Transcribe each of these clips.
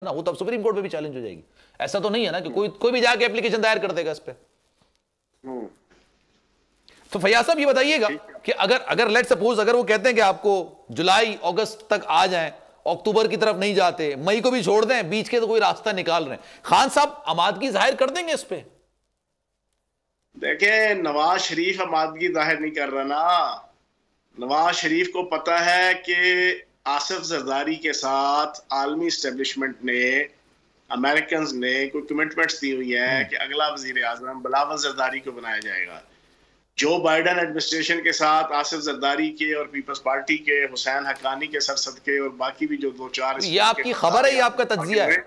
ना, वो तो अब सुप्रीम कोर्ट में भी चैलेंज हो जाएगी। ऐसा तो नहीं है ना कि कोई भी जाके एप्लीकेशन दायर कर देगा इस पे। तो फैयाज साहब ये बताइएगा कि अगर लेट सपोज अगर वो कहते हैं कि आपको जुलाई अगस्त तक आ जाएं, अक्टूबर की तरफ नहीं जाते, मई को भी छोड़ दें, बीच के तो कोई रास्ता निकाल रहे हैं, खान साहब आमादगी जाहिर कर देंगे इस पे? देखिए, नवाज शरीफ आमादगी जाहिर नहीं कर रहा ना। नवाज शरीफ को पता है कि आसिफ जरदारी के साथ आलमी इस्टेब्लिशमेंट ने, अमेरिकन ने कोई कमिटमेंट्स दी हुई है कि अगला वजीर आजम बिलावल जरदारी को बनाया जाएगा। जो बाइडन एडमिनिस्ट्रेशन के साथ आसिफ जरदारी के और पीपल्स पार्टी के हुसैन हक्कानी के सरसद के और बाकी भी जो दो चार, ये आपकी खबर है, ये आपका तज्जिया है?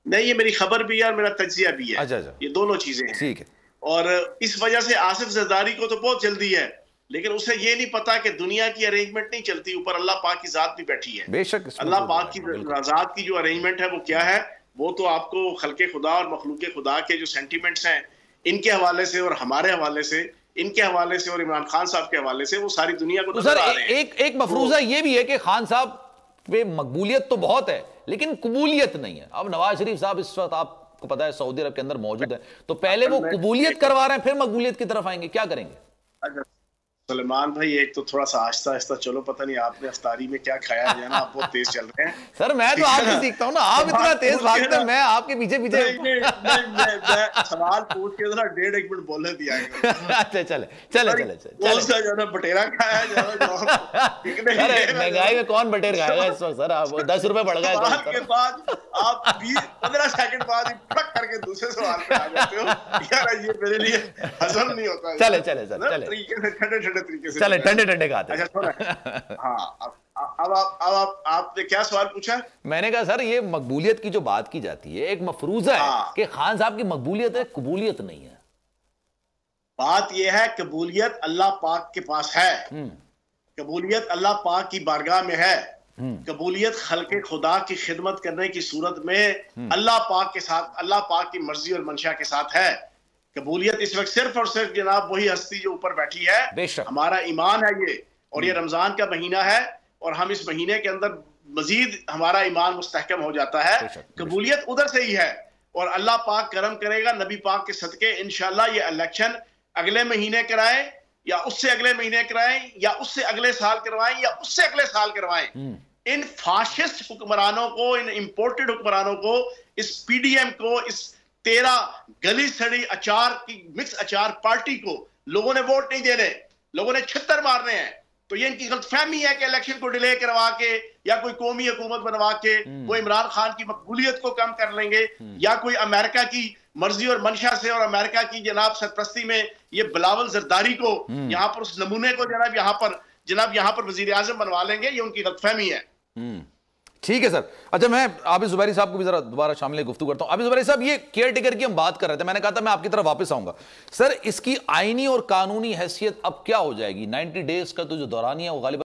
नहीं, ये मेरी खबर भी है और मेरा तज्जिया भी है। अच्छा। ये दोनों चीजें हैं। ठीक है। और इस वजह से आसिफ जरदारी को तो बहुत जल्दी है, लेकिन उसे ये नहीं पता कि दुनिया की अरेंजमेंट नहीं चलती, ऊपर अल्लाह पाक की जात भी बैठी है। बेशक अल्लाह पाक की जात की जो अरेंजमेंट है वो क्या है, वो तो आपको खल्के खुदा और मखलूक खुदा के जो सेंटिमेंट्स हैं इनके हवाले से और हमारे हवाले से, इनके हवाले से और इमरान खान साहब के हवाले से वो सारी दुनिया को तो सर एक मफरूजा ये भी है कि खान साहब पे मकबूलियत तो बहुत है लेकिन कबूलियत नहीं है। अब नवाज शरीफ साहब इस वक्त आपको पता है सऊदी अरब के अंदर मौजूद है, तो पहले वो कबूलियत करवा रहे हैं, फिर मकबूलियत की तरफ आएंगे, क्या करेंगे? अच्छा सलेमान भाई, एक तो थोड़ा सा आहिस्ता आहिस्ता चलो, पता नहीं आपने अफ्तारी में क्या खाया है ना, आप बहुत तेज चल रहे हैं। सर मैं तो आपसे सीखता हूँ ना, आप इतना तेज भागते हैं, मैं आपके पीछे मैं सवाल पूछ के जरा 1.5 मिनट बोलने दिया। अच्छा चले बटेरा खाया महंगाई में कौन बटेर खाएगा इस वक्त सर? आप 10 रुपए बढ़ गए के बाद आप 15 सेकंड बाद फटक करके दूसरे सवाल पे आ जाते हो। यार ये मेरे लिए हजम नहीं होता। चले ठंडे खाते हैं। अच्छा हाँ, अब आपने क्या सवाल पूछा? मैंने कहा सर ये मकबूलियत की जो बात की जाती है, एक मफरूजा है कि खान साहब की मकबूलियत है, कबूलियत नहीं है। बात यह है, कबूलियत अल्लाह पाक के पास है, कबूलियत अल्लाह पाक की बारगाह में है, कबूलियत खल्के खुदा की खिदमत करने की सूरत में अल्लाह पाक के साथ, अल्लाह पाक की मर्जी और मंशा के साथ है। कबूलियत इस वक्त सिर्फ और सिर्फ जनाब वही हस्ती जो ऊपर बैठी है, हमारा ईमान है ये, और ये रमजान का महीना है और हम इस महीने के अंदर मजीद हमारा ईमान मुस्तहकम हो जाता है। कबूलियत उधर से ही है और अल्लाह पाक करम करेगा नबी पाक के सदके, इंशाल्लाह ये इलेक्शन अगले महीने कराएं या उससे अगले महीने कराएं या उससे अगले साल करवाएं या उससे अगले साल करवाएं। इन फाशिस्ट हुक्मरानों को, इन इंपोर्टेड हुक्मरानों को, इस पीडीएम को, इस 13 गली सड़ी अचार की मिक्स अचार पार्टी को लोगों ने वोट नहीं देने, लोगों ने छित्तर मारने हैं। तो ये इनकी गलतफहमी है कि इलेक्शन को डिले करवा के या कोई कौमी हुकूमत बनवा के वो इमरान खान की मकबूलियत को कम कर लेंगे, या कोई अमेरिका की मर्जी और मंशा से और अमेरिका की जनाब सरपरस्ती में ये बिलावल जरदारी को यहाँ पर उस नमूने को जनाब यहाँ पर वजीर आजम बनवा लेंगे। ये उनकी गलतफहमी है। ठीक है सर। अच्छा, मैं आबिद जुबैरी साहब को भी जरा दोबारा शामिल गुफ्तगू करता हूं। आबिद जुबैरी साहब, ये केयर टेकर की हम बात कर रहे थे, मैंने कहा था मैं आपकी तरफ वापस आऊंगा। सर इसकी आईनी और कानूनी हैसियत अब क्या हो जाएगी? 90 डेज का तो जो दौरानिया वो गालिबा